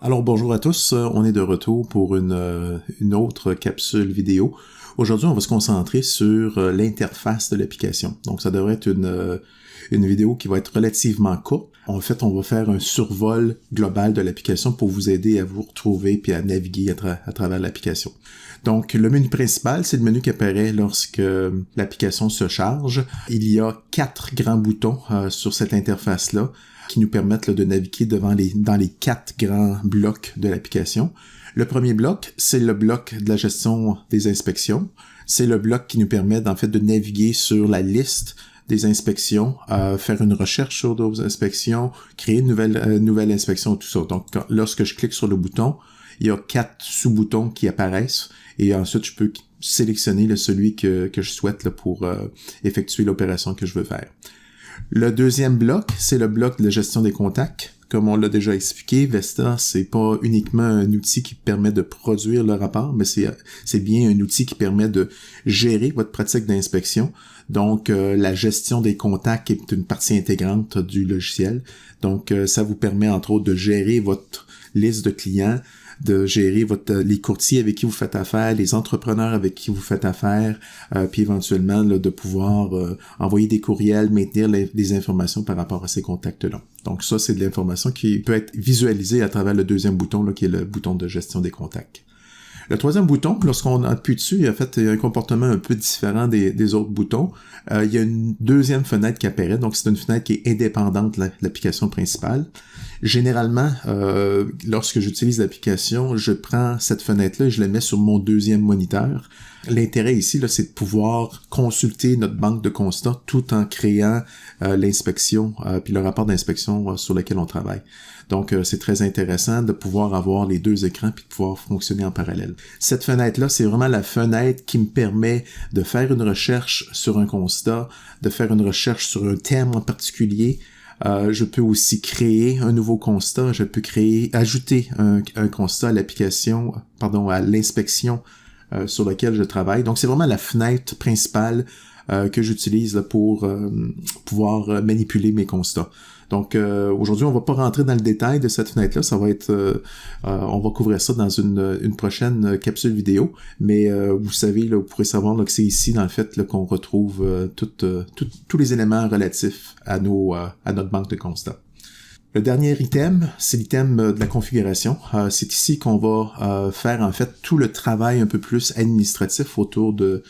Alors bonjour à tous, on est de retour pour une autre capsule vidéo. Aujourd'hui, on va se concentrer sur l'interface de l'application. Donc ça devrait être une vidéo qui va être relativement courte. En fait, on va faire un survol global de l'application pour vous aider à vous retrouver puis à naviguer à travers l'application. Donc le menu principal, c'est le menu qui apparaît lorsque l'application se charge. Il y a 4 grands boutons sur cette interface-là qui nous permettent de naviguer dans les 4 grands blocs de l'application. Le premier bloc, c'est le bloc de la gestion des inspections. C'est le bloc qui nous permet en fait de naviguer sur la liste des inspections, faire une recherche sur d'autres inspections, créer une nouvelle inspection, tout ça. Donc, lorsque je clique sur le bouton, il y a 4 sous-boutons qui apparaissent et ensuite je peux sélectionner celui que je souhaite pour effectuer l'opération que je veux faire. Le deuxième bloc, c'est le bloc de la gestion des contacts. Comme on l'a déjà expliqué, Vesta, c'est pas uniquement un outil qui permet de produire le rapport, mais c'est bien un outil qui permet de gérer votre pratique d'inspection. Donc, la gestion des contacts est une partie intégrante du logiciel. Donc, ça vous permet, entre autres, de gérer votre liste de clients, de gérer les courtiers avec qui vous faites affaire, les entrepreneurs avec qui vous faites affaire, puis éventuellement là, de pouvoir envoyer des courriels, maintenir des informations par rapport à ces contacts-là. Donc ça, c'est de l'information qui peut être visualisée à travers le deuxième bouton, là, qui est le bouton de gestion des contacts. Le troisième bouton, lorsqu'on appuie dessus, en fait, il y a un comportement un peu différent des autres boutons. Il y a une deuxième fenêtre qui apparaît, donc c'est une fenêtre qui est indépendante de l'application principale. Généralement, lorsque j'utilise l'application, je prends cette fenêtre-là et je la mets sur mon deuxième moniteur. L'intérêt ici, là, c'est de pouvoir consulter notre banque de constats tout en créant l'inspection puis le rapport d'inspection sur lequel on travaille. Donc, c'est très intéressant de pouvoir avoir les deux écrans puis de pouvoir fonctionner en parallèle. Cette fenêtre-là, c'est vraiment la fenêtre qui me permet de faire une recherche sur un constat, de faire une recherche sur un thème en particulier. Je peux aussi créer un nouveau constat. Je peux ajouter un constat à l'application, à l'inspection sur laquelle je travaille. Donc, c'est vraiment la fenêtre principale que j'utilise pour pouvoir manipuler mes constats. Donc, aujourd'hui, on va pas rentrer dans le détail de cette fenêtre-là. Ça va être, on va couvrir ça dans une prochaine capsule vidéo. Mais vous savez, là, vous pourrez savoir là, que c'est ici, dans le fait, là, qu'on retrouve tous les éléments relatifs à notre banque de constats. Le dernier item, c'est l'item de la configuration. C'est ici qu'on va faire en fait tout le travail un peu plus administratif autour de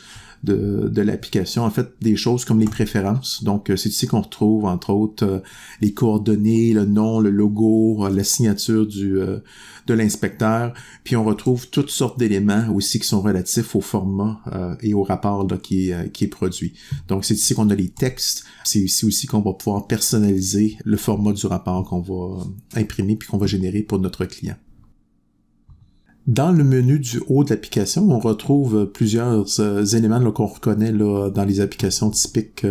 l'application, en fait, des choses comme les préférences. Donc, c'est ici qu'on retrouve, entre autres, les coordonnées, le nom, le logo, la signature de l'inspecteur. Puis, on retrouve toutes sortes d'éléments aussi qui sont relatifs au format et au rapport là, qui est produit. Donc, c'est ici qu'on a les textes. C'est ici aussi qu'on va pouvoir personnaliser le format du rapport qu'on va imprimer puis qu'on va générer pour notre client. Dans le menu du haut de l'application, on retrouve plusieurs éléments là, qu'on reconnaît là, dans les applications typiques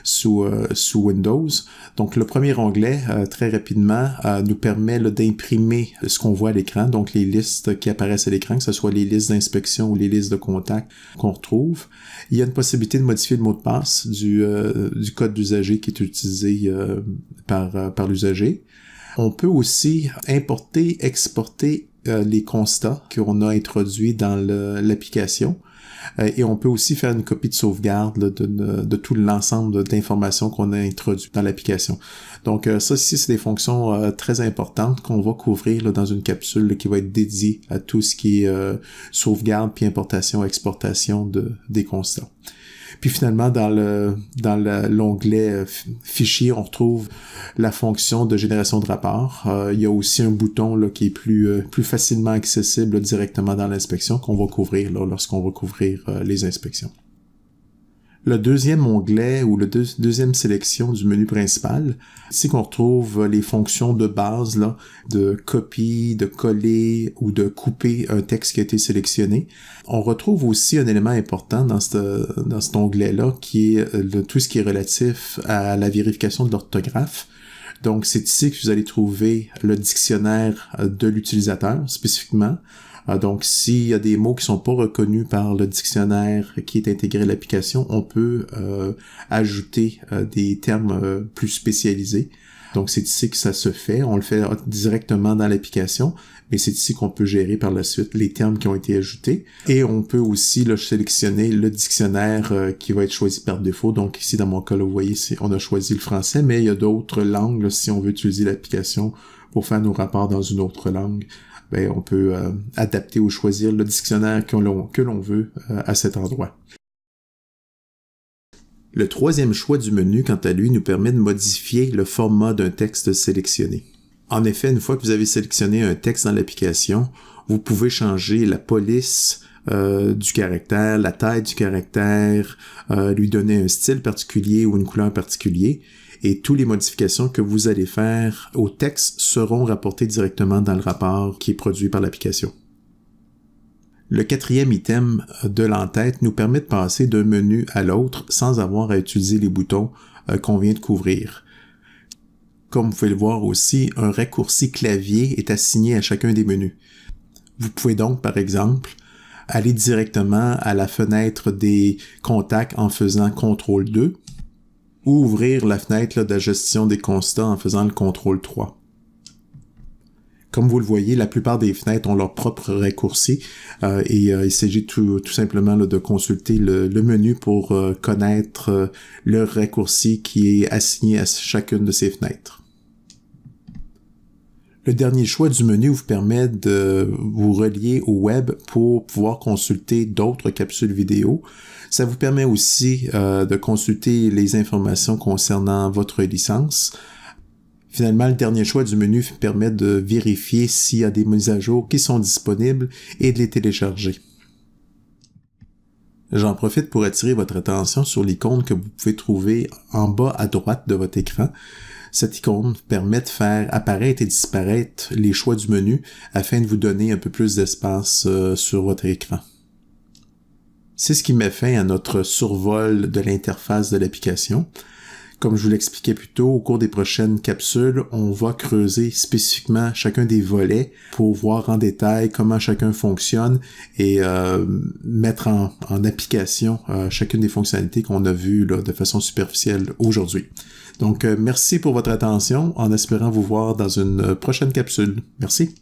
sous Windows. Donc, le premier onglet, très rapidement, nous permet là, d'imprimer ce qu'on voit à l'écran, donc les listes qui apparaissent à l'écran, que ce soit les listes d'inspection ou les listes de contacts qu'on retrouve. Il y a une possibilité de modifier le mot de passe du code d'usager qui est utilisé par l'usager. On peut aussi importer, exporter les constats qu'on a introduits dans l'application et on peut aussi faire une copie de sauvegarde là, de tout l'ensemble d'informations qu'on a introduites dans l'application. Donc ça ici, c'est des fonctions très importantes qu'on va couvrir là, dans une capsule là, qui va être dédiée à tout ce qui est sauvegarde puis importation, exportation des constats. Puis finalement, dans l'onglet Fichier, on retrouve la fonction de génération de rapport. Il y a aussi un bouton là, qui est plus facilement accessible là, directement dans l'inspection qu'on va couvrir là, lorsqu'on va couvrir les inspections. Le deuxième onglet ou le deuxième sélection du menu principal, ici qu'on retrouve les fonctions de base là, de copie, de coller ou de couper un texte qui a été sélectionné. On retrouve aussi un élément important dans cet onglet-là qui est tout ce qui est relatif à la vérification de l'orthographe. Donc, c'est ici que vous allez trouver le dictionnaire de l'utilisateur spécifiquement. Donc, s'il y a des mots qui sont pas reconnus par le dictionnaire qui est intégré à l'application, on peut ajouter des termes plus spécialisés. Donc, c'est ici que ça se fait. On le fait directement dans l'application, mais c'est ici qu'on peut gérer par la suite les termes qui ont été ajoutés. Et on peut aussi là, sélectionner le dictionnaire qui va être choisi par défaut. Donc, ici, dans mon cas, là, vous voyez, on a choisi le français, mais il y a d'autres langues. Là, si on veut utiliser l'application pour faire nos rapports dans une autre langue, ben, on peut adapter ou choisir le dictionnaire que l'on veut à cet endroit. Le troisième choix du menu, quant à lui, nous permet de modifier le format d'un texte sélectionné. En effet, une fois que vous avez sélectionné un texte dans l'application, vous pouvez changer la police du caractère, la taille du caractère, lui donner un style particulier ou une couleur particulière, et toutes les modifications que vous allez faire au texte seront rapportées directement dans le rapport qui est produit par l'application. Le quatrième item de l'entête nous permet de passer d'un menu à l'autre sans avoir à utiliser les boutons qu'on vient de couvrir. Comme vous pouvez le voir aussi, un raccourci clavier est assigné à chacun des menus. Vous pouvez donc, par exemple, aller directement à la fenêtre des contacts en faisant CTRL 2 ou ouvrir la fenêtre de la gestion des constats en faisant le CTRL 3. Comme vous le voyez, la plupart des fenêtres ont leur propre raccourci et il s'agit tout simplement là, de consulter le menu pour connaître le raccourci qui est assigné à chacune de ces fenêtres. Le dernier choix du menu vous permet de vous relier au web pour pouvoir consulter d'autres capsules vidéo. Ça vous permet aussi de consulter les informations concernant votre licence. Finalement, le dernier choix du menu permet de vérifier s'il y a des mises à jour qui sont disponibles et de les télécharger. J'en profite pour attirer votre attention sur l'icône que vous pouvez trouver en bas à droite de votre écran. Cette icône permet de faire apparaître et disparaître les choix du menu afin de vous donner un peu plus d'espace sur votre écran. C'est ce qui met fin à notre survol de l'interface de l'application. Comme je vous l'expliquais plus tôt, au cours des prochaines capsules, on va creuser spécifiquement chacun des volets pour voir en détail comment chacun fonctionne et mettre en application chacune des fonctionnalités qu'on a vues là, de façon superficielle aujourd'hui. Donc, merci pour votre attention en espérant vous voir dans une prochaine capsule. Merci.